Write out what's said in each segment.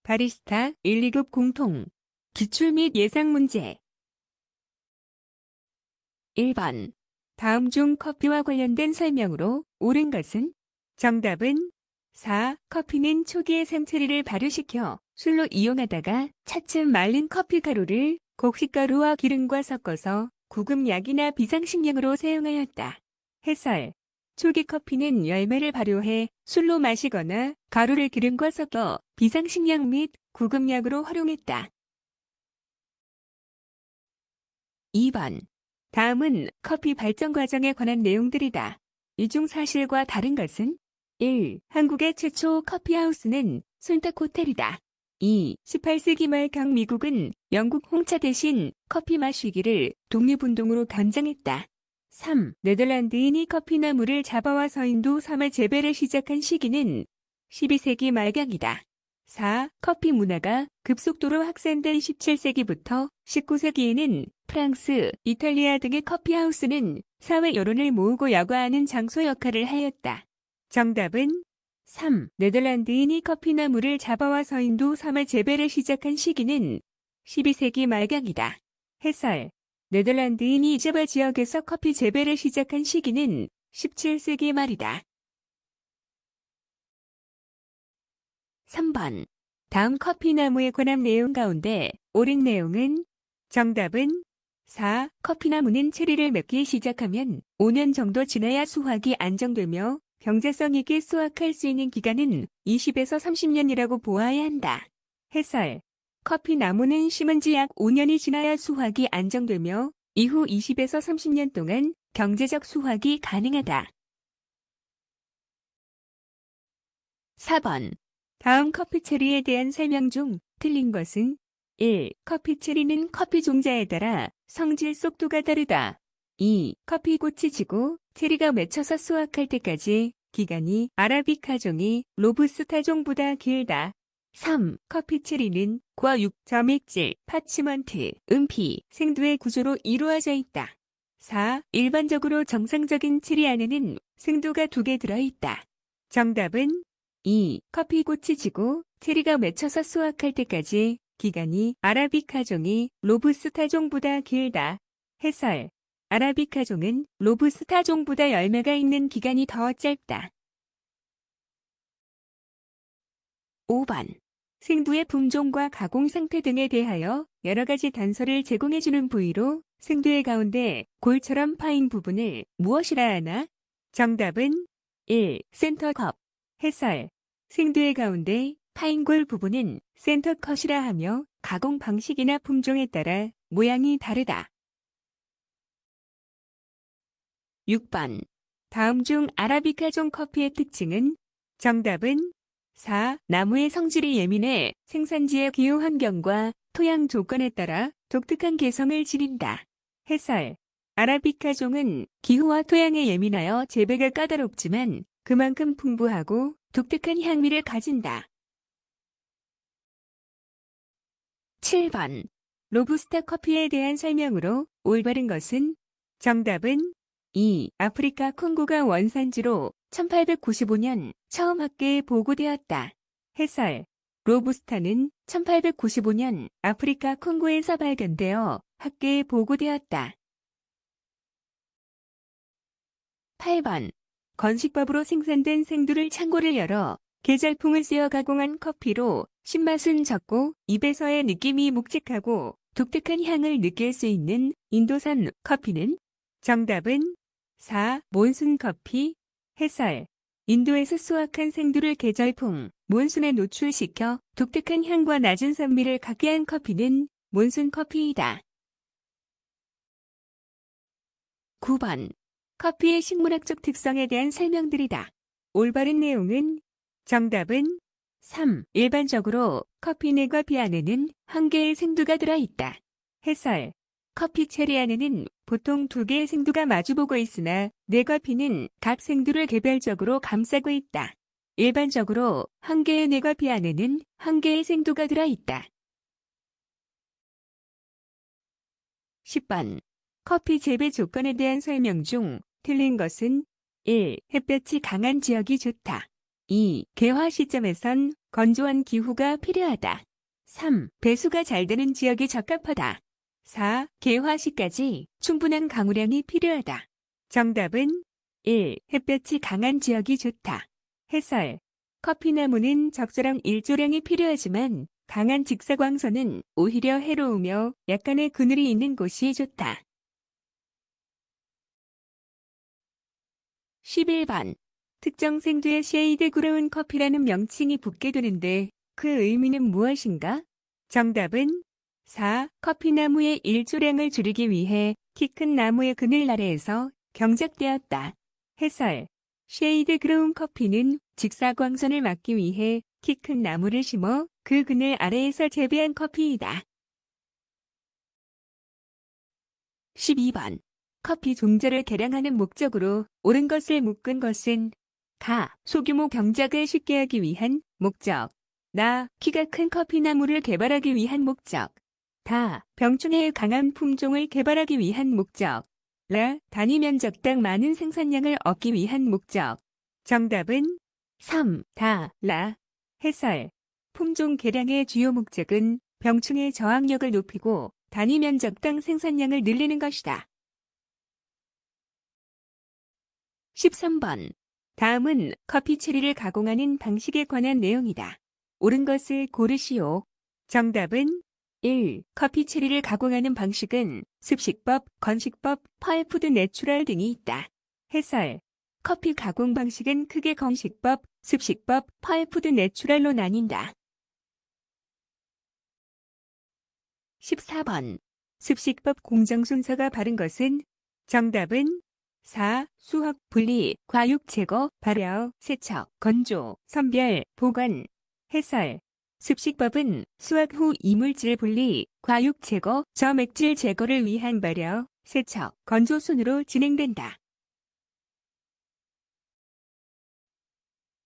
바리스타 1, 2급 공통 기출 및 예상 문제 1번. 다음 중 커피와 관련된 설명으로 옳은 것은? 정답은 4. 커피는 초기에 생체리를 발효시켜 술로 이용하다가 차츰 말린 커피 가루를 곡식가루와 기름과 섞어서 구급약이나 비상식량으로 사용하였다. 해설. 초기 커피는 열매를 발효해 술로 마시거나 가루를 기름과 섞어 비상식량 및 구급약으로 활용했다. 2번. 다음은 커피 발전 과정에 관한 내용들이다. 이 중 사실과 다른 것은? 1. 한국의 최초 커피하우스는 손탁 호텔이다. 2. 18세기 말경 미국은 영국 홍차 대신 커피 마시기를 독립운동으로 변장했다. 3. 네덜란드인이 커피나무를 잡아와서 인도 섬에 재배를 시작한 시기는 12세기 말경이다. 4. 커피 문화가 급속도로 확산된 17세기부터 19세기에는 프랑스, 이탈리아 등의 커피하우스는 사회 여론을 모으고 여과하는 장소 역할을 하였다. 정답은 3. 네덜란드인이 커피나무를 잡아와서 인도 섬에 재배를 시작한 시기는 12세기 말경이다. 해설. 네덜란드인이 이자바 지역에서 커피 재배를 시작한 시기는 17세기 말이다. 3번. 다음 커피나무에 관한 내용 가운데 옳은 내용은? 정답은 4. 커피나무는 체리를 맺기 시작하면 5년 정도 지나야 수확이 안정되며 경제성 있게 수확할 수 있는 기간은 20에서 30년이라고 보아야 한다. 해설. 커피나무는 심은 지 약 5년이 지나야 수확이 안정되며 이후 20에서 30년 동안 경제적 수확이 가능하다. 4번. 다음 커피체리에 대한 설명 중 틀린 것은? 1. 커피체리는 커피 종자에 따라 성질 속도가 다르다. 2. 커피꽃이 지고 체리가 맺혀서 수확할 때까지 기간이 아라비카종이 로부스타종보다 길다. 3. 커피체리는 과 육점액질, 파치먼트, 은피, 생두의 구조로 이루어져 있다. 4. 일반적으로 정상적인 체리 안에는 생두가 2개 들어있다. 정답은 2. 커피꽃이 지고 체리가 맺혀서 수확할 때까지 기간이 아라비카종이 로부스타종보다 길다. 해설. 아라비카종은 로부스타종보다 열매가 있는 기간이 더 짧다. 5번. 생두의 품종과 가공 상태 등에 대하여 여러 가지 단서를 제공해주는 부위로 생두의 가운데 골처럼 파인 부분을 무엇이라 하나? 정답은 1. 센터컵. 해설. 생두의 가운데 파인 골 부분은 센터컷이라 하며 가공 방식이나 품종에 따라 모양이 다르다. 6번. 다음 중 아라비카종 커피의 특징은? 정답은 4. 나무의 성질이 예민해 생산지의 기후 환경과 토양 조건에 따라 독특한 개성을 지닌다. 해설. 아라비카종은 기후와 토양에 예민하여 재배가 까다롭지만 그만큼 풍부하고 독특한 향미를 가진다. 7번. 로부스타 커피에 대한 설명으로 올바른 것은? 정답은 2. 아프리카 콩고가 원산지로 1895년 처음 학계에 보고되었다. 해설. 로부스타는 1895년 아프리카 콩고에서 발견되어 학계에 보고되었다. 8번. 건식밥으로 생산된 생두를 창고를 열어 계절풍을 쓰여 가공한 커피로 신맛은 적고 입에서의 느낌이 묵직하고 독특한 향을 느낄 수 있는 인도산 커피는? 정답은 4. 몬순 커피. 해설. 인도에서 수확한 생두를 계절풍, 몬순에 노출시켜 독특한 향과 낮은 산미를 갖게 한 커피는 몬순 커피이다. 9번. 커피의 식물학적 특성에 대한 설명들이다. 올바른 내용은? 정답은 3. 일반적으로 커피 내과 비 안에는 한 개의 생두가 들어있다. 해설. 커피 체리 안에는 보통 2개의 생두가 마주보고 있으나 내과 비는 각 생두를 개별적으로 감싸고 있다. 일반적으로 한 개의 내과 비 안에는 한 개의 생두가 들어있다. 10번. 커피 재배 조건에 대한 설명 중 틀린 것은? 1. 햇볕이 강한 지역이 좋다. 2. 개화 시점에선 건조한 기후가 필요하다. 3. 배수가 잘 되는 지역이 적합하다. 4. 개화 시까지 충분한 강우량이 필요하다. 정답은 1. 햇볕이 강한 지역이 좋다. 해설. 커피나무는 적절한 일조량이 필요하지만 강한 직사광선은 오히려 해로우며 약간의 그늘이 있는 곳이 좋다. 11번. 특정 생두에 쉐이드 그로운 커피라는 명칭이 붙게 되는데 그 의미는 무엇인가? 정답은 4. 커피나무의 일조량을 줄이기 위해 키 큰 나무의 그늘 아래에서 경작되었다. 해설. 쉐이드 그로운 커피는 직사광선을 막기 위해 키 큰 나무를 심어 그 그늘 아래에서 재배한 커피이다. 12번. 커피 종자를 개량하는 목적으로 옳은 것을 묶은 것은 가. 소규모 경작을 쉽게 하기 위한 목적. 나. 키가 큰 커피나무를 개발하기 위한 목적. 다. 병충해의 강한 품종을 개발하기 위한 목적. 라. 단위 면적당 많은 생산량을 얻기 위한 목적. 정답은 3. 다. 라. 해설. 품종 개량의 주요 목적은 병충해 저항력을 높이고 단위 면적당 생산량을 늘리는 것이다. 13번. 다음은 커피 체리를 가공하는 방식에 관한 내용이다. 옳은 것을 고르시오. 정답은 1. 커피 체리를 가공하는 방식은 습식법, 건식법, 펄푸드 내추럴 등이 있다. 해설. 커피 가공 방식은 크게 건식법, 습식법, 펄푸드 내추럴로 나뉜다. 14번. 습식법 공정 순서가 바른 것은 정답은 4. 수확, 분리, 과육 제거, 발효, 세척, 건조, 선별, 보관. 해설. 습식법은 수확 후 이물질 분리, 과육 제거, 저맥질 제거를 위한 발효, 세척, 건조 순으로 진행된다.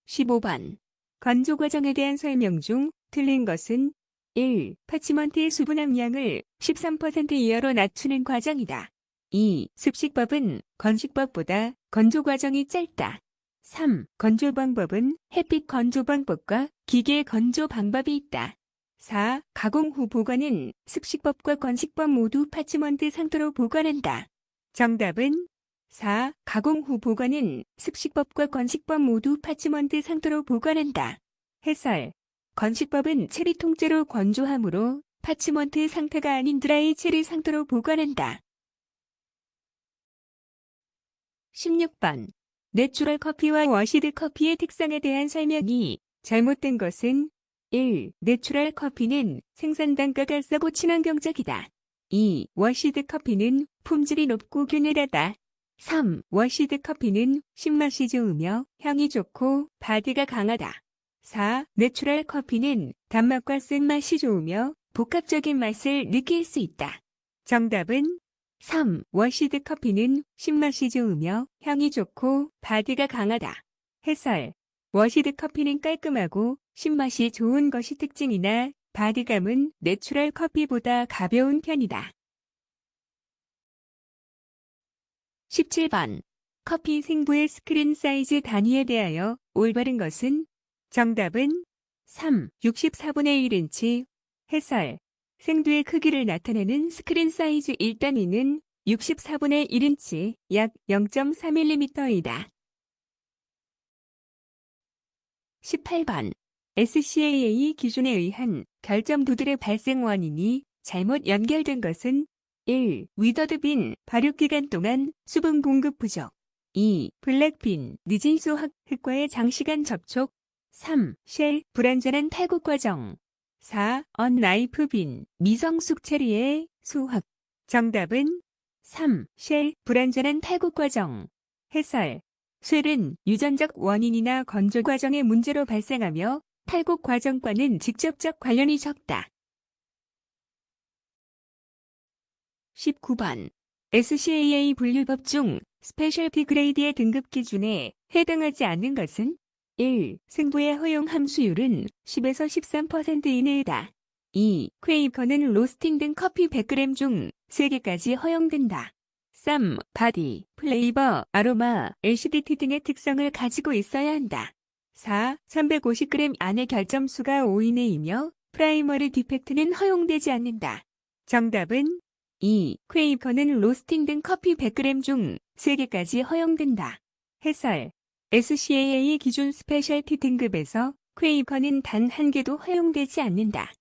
15번. 건조 과정에 대한 설명 중 틀린 것은 1. 파치먼트의 수분 함량을 13% 이하로 낮추는 과정이다. 2. 습식법은 건식법보다 건조 과정이 짧다. 3. 건조 방법은 햇빛 건조 방법과 기계 건조 방법이 있다. 4. 가공 후 보관은 습식법과 건식법 모두 파치먼트 상태로 보관한다. 정답은 4. 가공 후 보관은 습식법과 건식법 모두 파치먼트 상태로 보관한다. 해설. 건식법은 체리 통째로 건조하므로 파치먼트 상태가 아닌 드라이 체리 상태로 보관한다. 16번. 내추럴 커피와 워시드 커피의 특성에 대한 설명이 잘못된 것은 1. 내추럴 커피는 생산 단가가 싸고 친환경적이다. 2. 워시드 커피는 품질이 높고 균일하다. 3. 워시드 커피는 신맛이 좋으며 향이 좋고 바디가 강하다. 4. 내추럴 커피는 단맛과 쓴맛이 좋으며 복합적인 맛을 느낄 수 있다. 정답은 3. 워시드 커피는 신맛이 좋으며 향이 좋고 바디가 강하다. 해설. 워시드 커피는 깔끔하고 신맛이 좋은 것이 특징이나 바디감은 내추럴 커피보다 가벼운 편이다. 17번. 커피 생부의 스크린 사이즈 단위에 대하여 올바른 것은 정답은 3. 64분의 1인치. 해설. 생두의 크기를 나타내는 스크린 사이즈 1단위는 64분의 1인치, 약 0.3mm이다. 18번. SCAA 기준에 의한 결점부들의 발생 원인이 잘못 연결된 것은 1. 위더드 빈, 발효기간 동안 수분 공급 부족. 2. 블랙빈, 늦은 수확, 흙과의 장시간 접촉. 3. 쉘, 불완전한 탈곡 과정. 4. 언라이프 빈, 미성숙 체리의 수확. 정답은 3. 쉘, 불완전한 탈곡 과정. 해설. 쉘은 유전적 원인이나 건조 과정의 문제로 발생하며 탈곡 과정과는 직접적 관련이 적다. 19번. SCAA 분류법 중 스페셜티 그레이드의 등급 기준에 해당하지 않는 것은 1. 생부의 허용 함수율은 10에서 13% 이내이다. 2. 퀘이커는 로스팅 등 커피 100g 중 3개까지 허용된다. 3. 바디, 플레이버, 아로마, LCDT 등의 특성을 가지고 있어야 한다. 4. 350g 안의 결점수가 5 이내이며 프라이머리 디펙트는 허용되지 않는다. 정답은 2. 퀘이커는 로스팅 등 커피 100g 중 3개까지 허용된다. 해설. SCAA 기준 스페셜티 등급에서 퀘이커는 단 1개도 허용되지 않는다.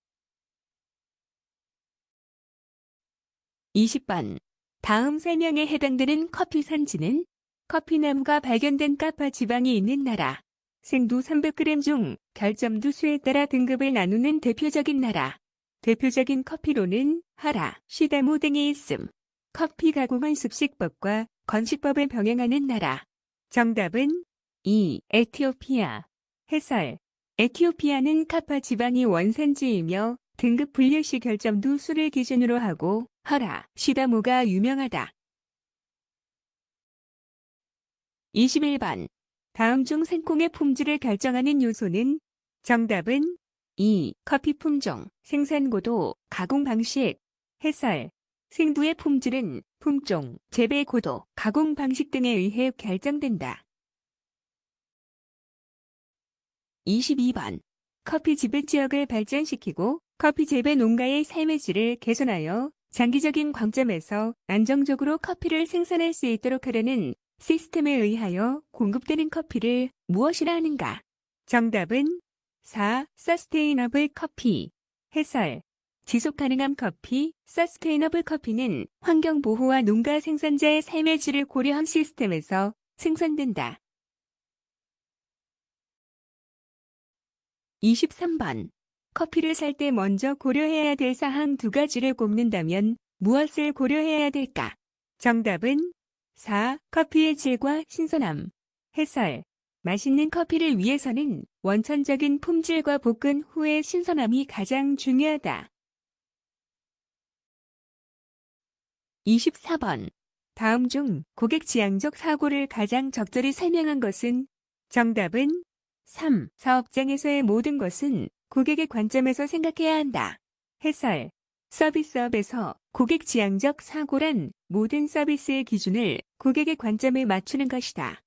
20번. 다음 설명에 해당되는 커피 산지는 커피나무가 발견된 카파 지방이 있는 나라. 생두 300g 중 결점두 수에 따라 등급을 나누는 대표적인 나라. 대표적인 커피로는 하라, 시다모 등이 있음. 커피 가공은 습식법과 건식법을 병행하는 나라. 정답은 2. 에티오피아. 해설. 에티오피아는 카파 지방이 원산지이며 등급 분류 시 결점두 수를 기준으로 하고 하라, 시다모가 유명하다. 21번. 다음 중 생콩의 품질을 결정하는 요소는 정답은 2. 커피 품종, 생산고도, 가공 방식. 해설. 생두의 품질은 품종, 재배 고도, 가공 방식 등에 의해 결정된다. 22번. 커피 재배 지역을 발전시키고 커피 재배 농가의 삶의 질을 개선하여 장기적인 관점에서 안정적으로 커피를 생산할 수 있도록 하려는 시스템에 의하여 공급되는 커피를 무엇이라 하는가? 정답은 4. 서스테이너블 커피. 해설. 지속가능한 커피, 서스테이너블 커피는 환경보호와 농가 생산자의 삶의 질을 고려한 시스템에서 생산된다. 23번. 커피를 살 때 먼저 고려해야 될 사항 2가지를 꼽는다면 무엇을 고려해야 될까? 정답은 4. 커피의 질과 신선함. 해설. 맛있는 커피를 위해서는 원천적인 품질과 볶은 후의 신선함이 가장 중요하다. 24번. 다음 중 고객 지향적 사고를 가장 적절히 설명한 것은 정답은 3. 사업장에서의 모든 것은 고객의 관점에서 생각해야 한다. 해설. 서비스업에서 고객 지향적 사고란 모든 서비스의 기준을 고객의 관점에 맞추는 것이다.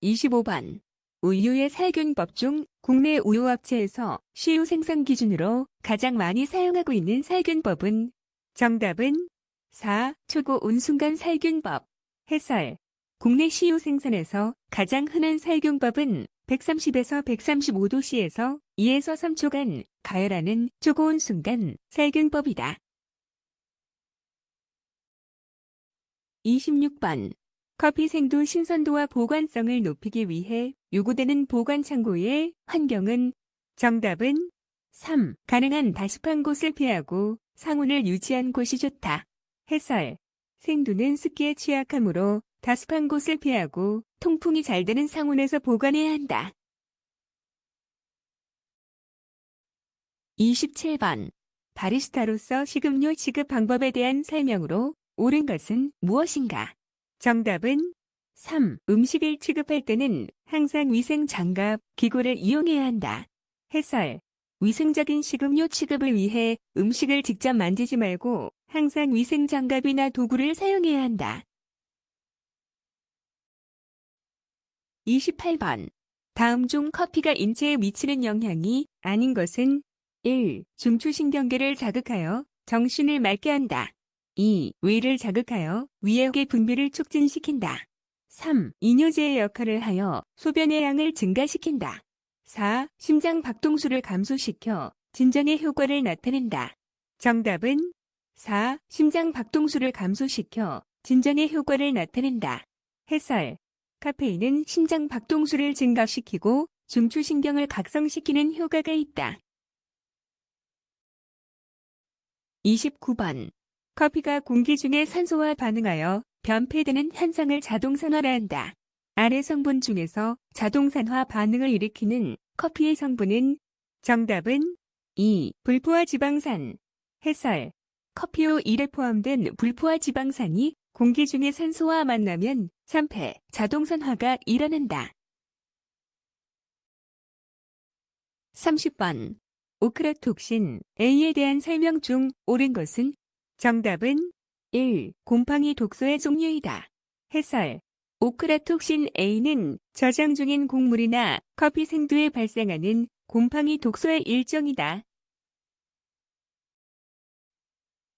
25번. 우유의 살균법 중 국내 우유업체에서 CU 생산 기준으로 가장 많이 사용하고 있는 살균법은 정답은 4. 초고온 순간 살균법. 해설. 국내 CU 생산에서 가장 흔한 살균법은 130에서 135도씨에서 2에서 3초간 가열하는 초고온 순간 살균법이다. 26번. 커피 생두 신선도와 보관성을 높이기 위해 요구되는 보관 창고의 환경은 정답은 3. 가능한 다습한 곳을 피하고 상온을 유지한 곳이 좋다. 해설. 생두는 습기에 취약하므로 다습한 곳을 피하고 통풍이 잘 되는 상온에서 보관해야 한다. 27번. 바리스타로서 식음료 취급 방법에 대한 설명으로 옳은 것은 무엇인가? 정답은 3. 음식을 취급할 때는 항상 위생 장갑, 기구를 이용해야 한다. 해설. 위생적인 식음료 취급을 위해 음식을 직접 만지지 말고 항상 위생 장갑이나 도구를 사용해야 한다. 28번. 다음 중 커피가 인체에 미치는 영향이 아닌 것은 1. 중추신경계를 자극하여 정신을 맑게 한다. 2. 위를 자극하여 위액의 분비를 촉진시킨다. 3. 이뇨제의 역할을 하여 소변의 양을 증가시킨다. 4. 심장 박동수를 감소시켜 진정의 효과를 나타낸다. 정답은 4. 심장 박동수를 감소시켜 진정의 효과를 나타낸다. 해설. 카페인은 심장 박동수를 증가시키고 중추신경을 각성시키는 효과가 있다. 29번. 커피가 공기 중에 산소와 반응하여 변폐되는 현상을 자동산화한다. 아래 성분 중에서 자동산화 반응을 일으키는 커피의 성분은 정답은 2. 불포화 지방산. 해설. 커피오 1에 포함된 불포화 지방산이 공기 중의 산소와 만나면 산패, 자동산화가 일어난다. 30번. 오크라톡신 A에 대한 설명 중 옳은 것은 정답은 1. 곰팡이 독소의 종류이다. 해설. 오크라톡신 A는 저장 중인 곡물이나 커피 생두에 발생하는 곰팡이 독소의 일종이다.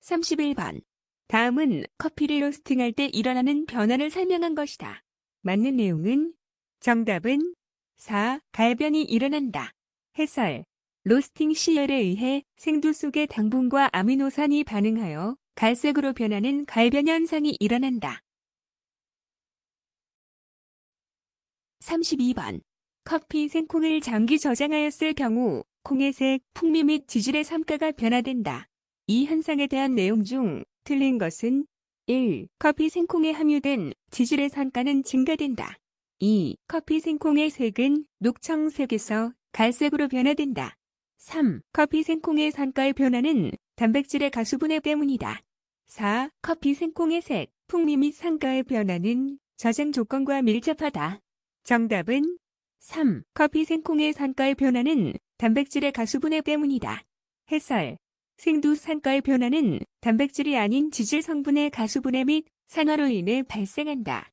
31번. 다음은 커피를 로스팅할 때 일어나는 변화를 설명한 것이다. 맞는 내용은 정답은 4. 갈변이 일어난다. 해설. 로스팅 시열에 의해 생두 속의 당분과 아미노산이 반응하여 갈색으로 변하는 갈변 현상이 일어난다. 32번. 커피 생콩을 장기 저장하였을 경우 콩의 색, 풍미 및 지질의 삼가가 변화된다. 이 현상에 대한 내용 중 틀린 것은 1. 커피 생콩에 함유된 지질의 산가는 증가된다. 2. 커피 생콩의 색은 녹청색에서 갈색으로 변화된다. 3. 커피 생콩의 산가의 변화는 단백질의 가수분해 때문이다. 4. 커피 생콩의 색, 풍미 및 산가의 변화는 저장 조건과 밀접하다. 정답은 3. 커피 생콩의 산가의 변화는 단백질의 가수분해 때문이다. 해설. 생두 산가의 변화는 단백질이 아닌 지질 성분의 가수분해 및 산화로 인해 발생한다.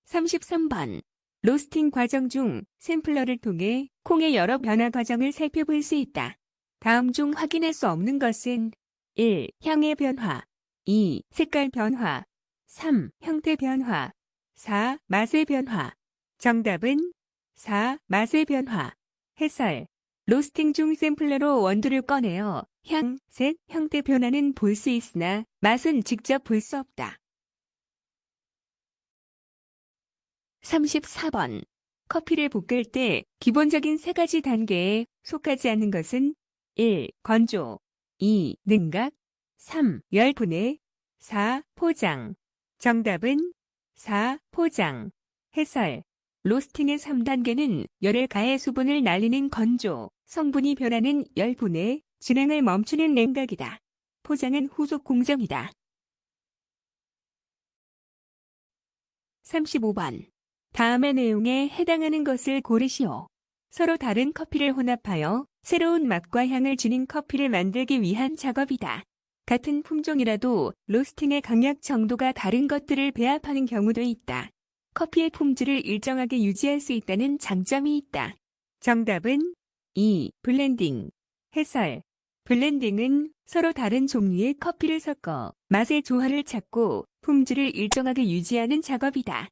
33번. 로스팅 과정 중 샘플러를 통해 콩의 여러 변화 과정을 살펴볼 수 있다. 다음 중 확인할 수 없는 것은 1. 향의 변화 2. 색깔 변화 3. 형태 변화 4. 맛의 변화. 정답은 4. 맛의 변화. 해설. 로스팅 중 샘플러로 원두를 꺼내어 향, 색, 형태 변화는 볼 수 있으나 맛은 직접 볼 수 없다. 34번. 커피를 볶을 때 기본적인 세 가지 단계에 속하지 않는 것은 1. 건조 2. 냉각 3. 열분해 4. 포장. 정답은 4. 포장. 해설. 로스팅의 3단계는 열을 가해 수분을 날리는 건조, 성분이 변하는 열분해, 진행을 멈추는 냉각이다. 포장은 후속 공정이다. 35번. 다음의 내용에 해당하는 것을 고르시오. 서로 다른 커피를 혼합하여 새로운 맛과 향을 지닌 커피를 만들기 위한 작업이다. 같은 품종이라도 로스팅의 강약 정도가 다른 것들을 배합하는 경우도 있다. 커피의 품질을 일정하게 유지할 수 있다는 장점이 있다. 정답은 2. 블렌딩. 해설. 블렌딩은 서로 다른 종류의 커피를 섞어 맛의 조화를 찾고 품질을 일정하게 유지하는 작업이다.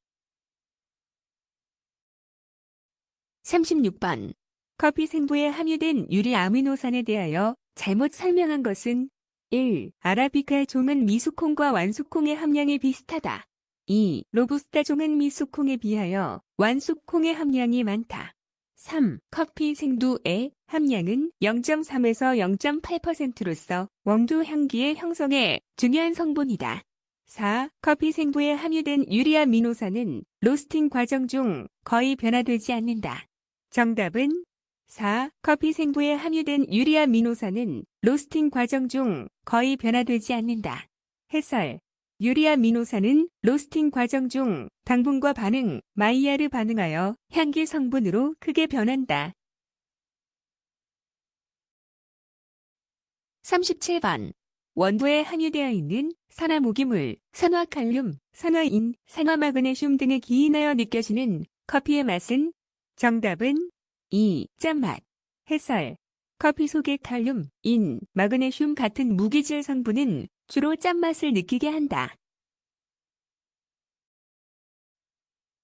36번. 커피 생두에 함유된 유리 아미노산에 대하여 잘못 설명한 것은 1. 아라비카 종은 미숫콩과 완숙콩의 함량이 비슷하다. 2. 로부스타 종은 미숫콩에 비하여 완숙콩의 함량이 많다. 3. 커피 생두의 함량은 0.3에서 0.8%로서 원두 향기의 형성에 중요한 성분이다. 4. 커피 생두에 함유된 유리아미노산은 로스팅 과정 중 거의 변화되지 않는다. 정답은 4. 커피 생두에 함유된 유리아미노산은 로스팅 과정 중 거의 변화되지 않는다. 해설. 유리아미노산은 로스팅 과정 중 당분과 반응, 마이야르 반응하여 향기 성분으로 크게 변한다. 37번. 원두에 함유되어 있는 산화무기물, 산화칼륨, 산화인, 산화마그네슘 등에 기인하여 느껴지는 커피의 맛은? 정답은 2. 짠맛. 해설. 커피 속의 칼륨, 인, 마그네슘 같은 무기질 성분은 주로 짠맛을 느끼게 한다.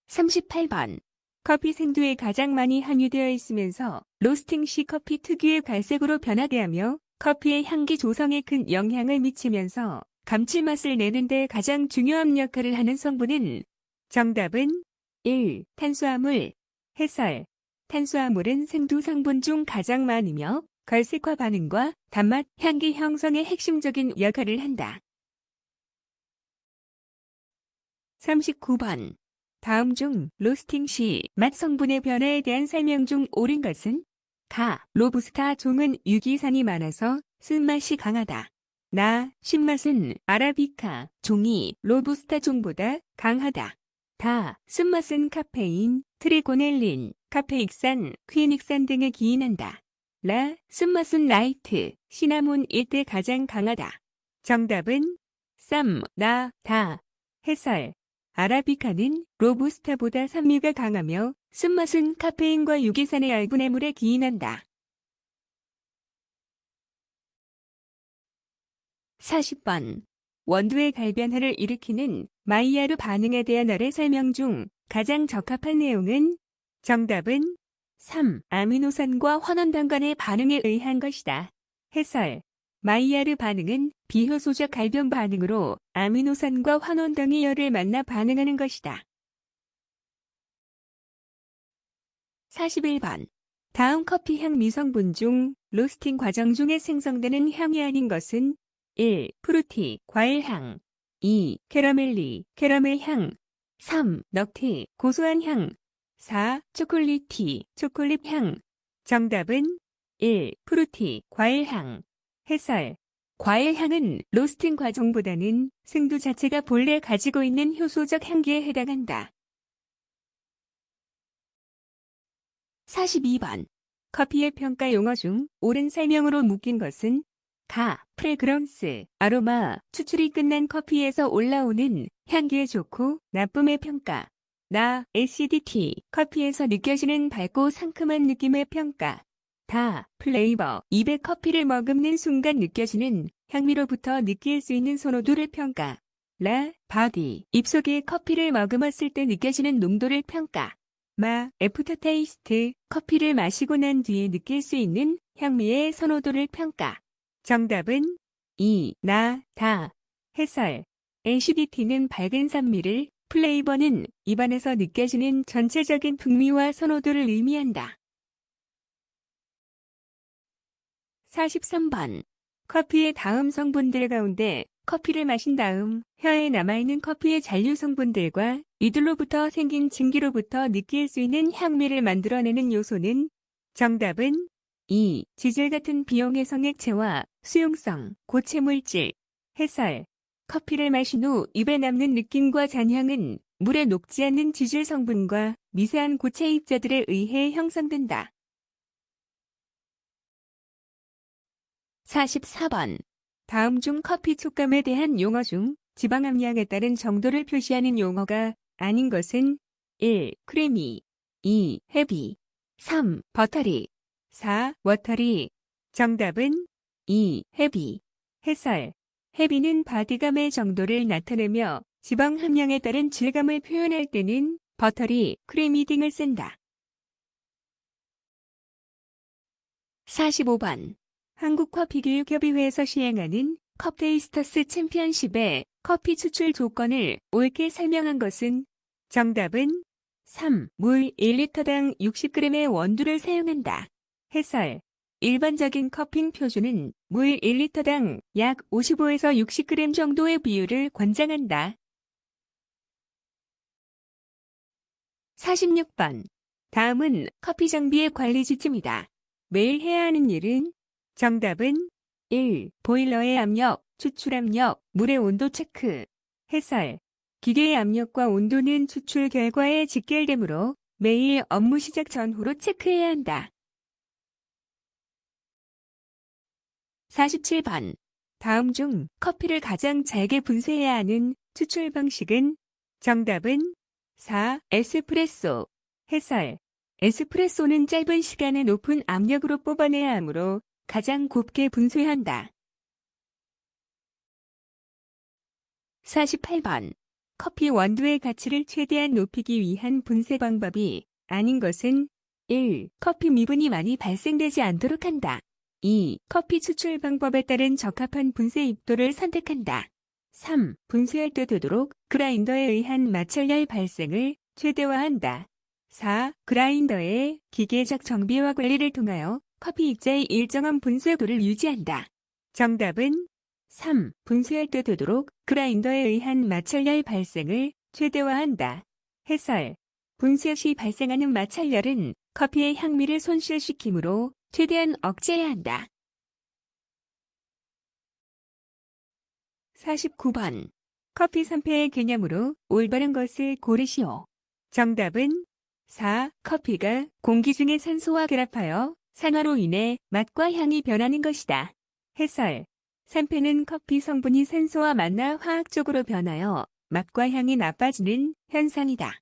38번. 커피 생두에 가장 많이 함유되어 있으면서 로스팅 시 커피 특유의 갈색으로 변하게 하며 커피의 향기 조성에 큰 영향을 미치면서 감칠맛을 내는 데 가장 중요한 역할을 하는 성분은? 정답은 1. 탄수화물. 해설. 탄수화물은 생두 성분 중 가장 많으며 갈색화 반응과 단맛, 향기 형성에 핵심적인 역할을 한다. 39번. 다음 중 로스팅 시 맛 성분의 변화에 대한 설명 중 옳은 것은? 가, 로부스타 종은 유기산이 많아서 쓴맛이 강하다. 나, 신맛은 아라비카 종이 로부스타 종보다 강하다. 다, 쓴맛은 카페인, 트리고넬린, 카페익산, 퀴닉산 등에 기인한다. 라, 쓴맛은 라이트, 시나몬 이때 가장 강하다. 정답은 3, 나, 다. 해설. 아라비카는 로부스타보다 산미가 강하며 쓴맛은 카페인과 유기산의 알분해물에 기인한다. 40번. 원두의 갈변화를 일으키는 마이야르 반응에 대한 아래 설명 중 가장 적합한 내용은? 정답은 3. 아미노산과 환원당 간의 반응에 의한 것이다. 해설. 마이야르 반응은 비효소적 갈변 반응으로 아미노산과 환원당이 열을 만나 반응하는 것이다. 41번. 다음 커피 향 미성분 중 로스팅 과정 중에 생성되는 향이 아닌 것은? 1. 프루티, 과일향. 2. 캐러멜리, 캐러멜향. 3. 넛티, 고소한 향. 4. 초콜릿티, 초콜릿향. 정답은 1. 프루티, 과일향. 해설. 과일향은 로스팅 과정보다는 생두 자체가 본래 가지고 있는 효소적 향기에 해당한다. 42번. 커피의 평가 용어 중 옳은 설명으로 묶인 것은? 가, 프레그런스, 아로마, 추출이 끝난 커피에서 올라오는 향기에 좋고 나쁨의 평가. 나, acidity, 커피에서 느껴지는 밝고 상큼한 느낌의 평가. 다, 플레이버, 입에 커피를 머금는 순간 느껴지는 향미로부터 느낄 수 있는 선호도를 평가. 라, 바디, 입속에 커피를 머금었을 때 느껴지는 농도를 평가. 마, 애프터테이스트, 커피를 마시고 난 뒤에 느낄 수 있는 향미의 선호도를 평가. 정답은 2. 나, 다. 해설. acidity는 밝은 산미를, 플레이버는 입안에서 느껴지는 전체적인 풍미와 선호도를 의미한다. 43번. 커피의 다음 성분들 가운데 커피를 마신 다음 혀에 남아있는 커피의 잔류 성분들과 이들로부터 생긴 증기로부터 느낄 수 있는 향미를 만들어내는 요소는? 정답은 2. 지질 같은 비용해성 액체와 수용성, 고체 물질. 해설. 커피를 마신 후 입에 남는 느낌과 잔향은 물에 녹지 않는 지질 성분과 미세한 고체 입자들에 의해 형성된다. 44번. 다음 중 커피 촉감에 대한 용어 중 지방 함량에 따른 정도를 표시하는 용어가 아닌 것은? 1. 크리미. 2. 헤비. 3. 버터리. 4. 워터리. 정답은 2. 헤비. 해설. 헤비는 바디감의 정도를 나타내며 지방 함량에 따른 질감을 표현할 때는 버터리, 크리미 등을 쓴다. 45번. 한국커피교육협의회에서 시행하는 컵테이스터스 챔피언십의 커피 추출 조건을 옳게 설명한 것은? 정답은 3. 물 1리터당 60g의 원두를 사용한다. 해설. 일반적인 커핑 표준은 물 1리터당 약 55에서 60g 정도의 비율을 권장한다. 46번. 다음은 커피 장비의 관리 지침이다. 매일 해야 하는 일은? 정답은 1. 보일러의 압력, 추출 압력, 물의 온도 체크. 해설. 기계의 압력과 온도는 추출 결과에 직결되므로 매일 업무 시작 전후로 체크해야 한다. 47번. 다음 중 커피를 가장 잘게 분쇄해야 하는 추출 방식은? 정답은 4. 에스프레소. 해설. 에스프레소는 짧은 시간에 높은 압력으로 뽑아내야 하므로 가장 곱게 분쇄한다. 48번. 커피 원두의 가치를 최대한 높이기 위한 분쇄 방법이 아닌 것은? 1. 커피 미분이 많이 발생되지 않도록 한다. 2. 커피 추출 방법에 따른 적합한 분쇄 입도를 선택한다. 3. 분쇄할 때 되도록 그라인더에 의한 마찰열 발생을 최대화한다. 4. 그라인더의 기계적 정비와 관리를 통하여 커피 입자의 일정한 분쇄도를 유지한다. 정답은 3. 분쇄할 때 되도록 그라인더에 의한 마찰열 발생을 최대화한다. 해설. 분쇄 시 발생하는 마찰열은 커피의 향미를 손실시키므로 최대한 억제해야 한다. 49번. 커피 산패의 개념으로 올바른 것을 고르시오. 정답은 4. 커피가 공기 중의 산소와 결합하여 산화로 인해 맛과 향이 변하는 것이다. 해설. 산패는 커피 성분이 산소와 만나 화학적으로 변하여 맛과 향이 나빠지는 현상이다.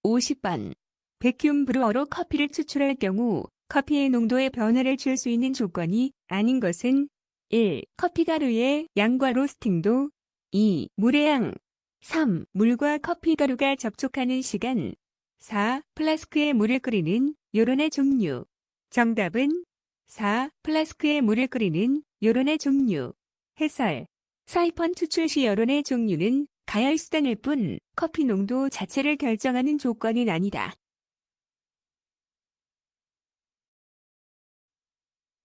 50번. 백큐um 브루어로 커피를 추출할 경우 커피의 농도에 변화를 줄 수 있는 조건이 아닌 것은 1. 커피 가루의 양과 로스팅도 2. 물의 양 3. 물과 커피 가루가 접촉하는 시간 4. 플라스크에 물을 끓이는 요런의 종류 정답은 4. 플라스크에 물을 끓이는 요런의 종류 해설 사이펀 추출 시 여론의 종류는 가열 수단일 뿐 커피 농도 자체를 결정하는 조건은 아니다.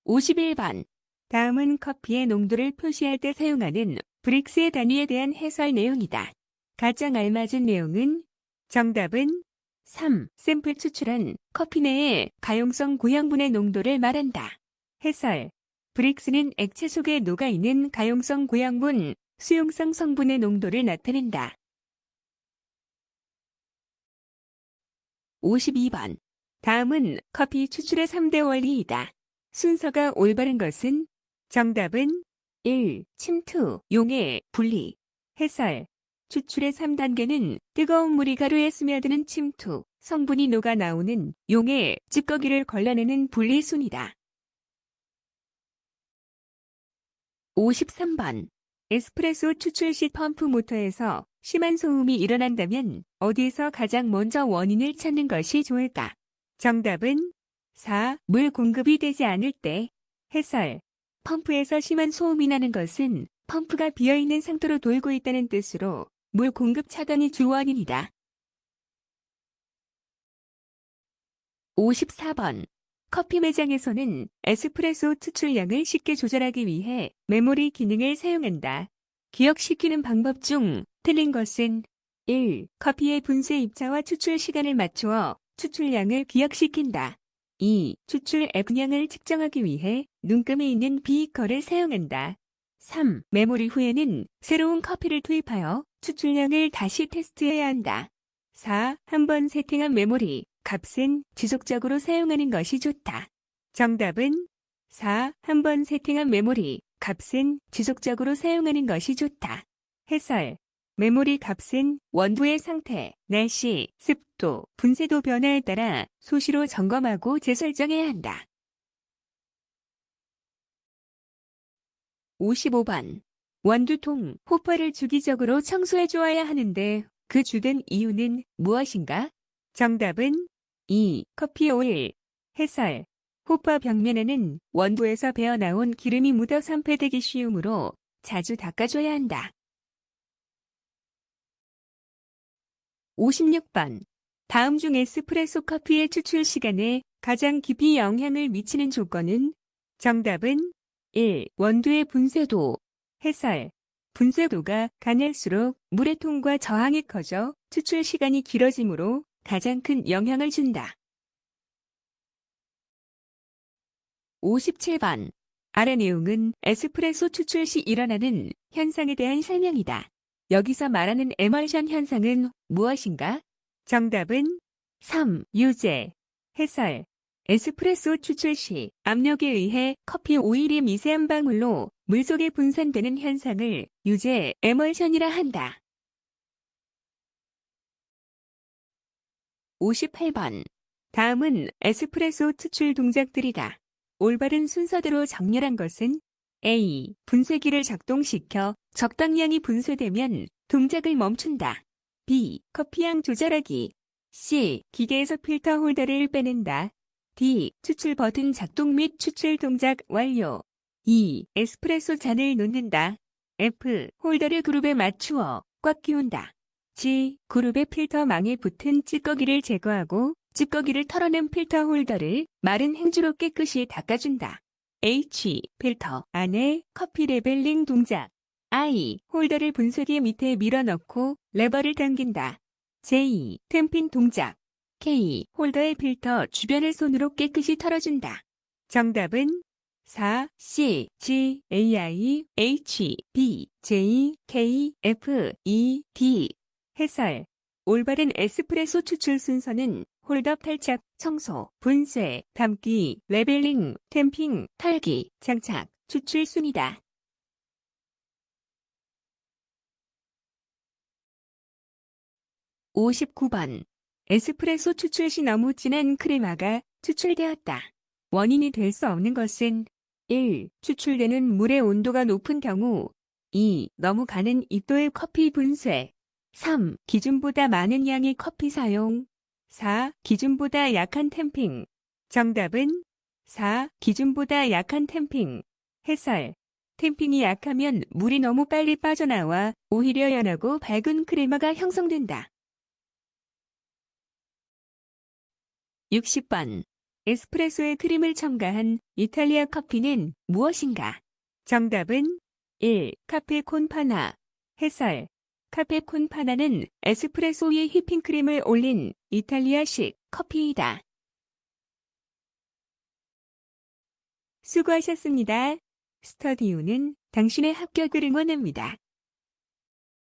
51번. 다음은 커피의 농도를 표시할 때 사용하는 브릭스의 단위에 대한 해설 내용이다. 가장 알맞은 내용은 정답은 3. 샘플 추출한 커피 내의 가용성 고향분의 농도를 말한다. 해설 브릭스는 액체 속에 녹아있는 가용성 고향분, 수용성 성분의 농도를 나타낸다. 52번. 다음은 커피 추출의 3대 원리이다. 순서가 올바른 것은 정답은 1. 침투, 용해, 분리. 해설 추출의 3단계는 뜨거운 물이 가루에 스며드는 침투, 성분이 녹아 나오는 용해, 찌꺼기를 걸러내는 분리순이다. 53번. 에스프레소 추출 시 펌프 모터에서 심한 소음이 일어난다면 어디에서 가장 먼저 원인을 찾는 것이 좋을까? 정답은 4. 물 공급이 되지 않을 때. 해설 펌프에서 심한 소음이 나는 것은 펌프가 비어있는 상태로 돌고 있다는 뜻으로 물 공급 차단이 주 원인이다. 54번. 커피 매장에서는 에스프레소 추출량을 쉽게 조절하기 위해 메모리 기능을 사용한다. 기억시키는 방법 중 틀린 것은 1. 커피의 분쇄 입자와 추출 시간을 맞추어 추출량을 기억시킨다. 2. 추출 앱량을 측정하기 위해 눈금에 있는 비거를 사용한다. 3. 메모리 후에는 새로운 커피를 투입하여 추출량을 다시 테스트해야 한다. 4. 한번 세팅한 메모리 값은 지속적으로 사용하는 것이 좋다. 정답은 4. 한번 세팅한 메모리 값은 지속적으로 사용하는 것이 좋다. 해설 메모리 값은 원두의 상태, 날씨, 습도, 분쇄도 변화에 따라 수시로 점검하고 재설정해야 한다. 55번. 원두통, 호퍼를 주기적으로 청소해 주어야 하는데 그 주된 이유는 무엇인가? 정답은 2. 커피 오일. 해설 호퍼 벽면에는 원두에서 배어나온 기름이 묻어 산패되기 쉬우므로 자주 닦아줘야 한다. 56번. 다음 중 에스프레소 커피의 추출 시간에 가장 깊이 영향을 미치는 조건은? 정답은 1. 원두의 분쇄도. 해설 분쇄도가 가늘수록 물의 통과 저항이 커져 추출 시간이 길어지므로 가장 큰 영향을 준다. 57번. 아래 내용은 에스프레소 추출 시 일어나는 현상에 대한 설명이다. 여기서 말하는 에멀션 현상은 무엇인가? 정답은 3. 유제. 해설 에스프레소 추출 시 압력에 의해 커피 오일이 미세한 방울로 물속에 분산되는 현상을 유제, 에멀션이라 한다. 58번. 다음은 에스프레소 추출 동작들이다. 올바른 순서대로 정렬한 것은 A. 분쇄기를 작동시켜 적당량이 분쇄되면 동작을 멈춘다. B. 커피향 조절하기. C. 기계에서 필터 홀더를 빼낸다. D. 추출 버튼 작동 및 추출 동작 완료. E. 에스프레소 잔을 놓는다. F. 홀더를 그룹에 맞추어 꽉 끼운다. G. 그룹의 필터망에 붙은 찌꺼기를 제거하고 찌꺼기를 털어낸 필터 홀더를 마른 행주로 깨끗이 닦아준다. H. 필터 안에 커피 레벨링 동작. I. 홀더를 분쇄기 밑에 밀어넣고 레버를 당긴다. J. 템핀 동작. K. 홀더의 필터 주변을 손으로 깨끗이 털어준다. 정답은 4. C. G. A. I. H. B. J. K. F. E. D. 해설 올바른 에스프레소 추출 순서는 홀더 탈착, 청소, 분쇄, 담기, 레벨링, 템핑, 털기, 장착, 추출 순이다. 59번. 에스프레소 추출 시 너무 진한 크레마가 추출되었다. 원인이 될 수 없는 것은 1. 추출되는 물의 온도가 높은 경우 2. 너무 가는 입도의 커피 분쇄 3. 기준보다 많은 양의 커피 사용 4. 기준보다 약한 템핑 정답은 4. 기준보다 약한 템핑 해설 템핑이 약하면 물이 너무 빨리 빠져나와 오히려 연하고 밝은 크레마가 형성된다. 60번. 에스프레소에 크림을 첨가한 이탈리아 커피는 무엇인가? 정답은 1. 카페 콘파나 해설 카페 콘파나는 에스프레소 위에 휘핑크림을 올린 이탈리아식 커피이다. 수고하셨습니다. 스터디오는 당신의 합격을 응원합니다.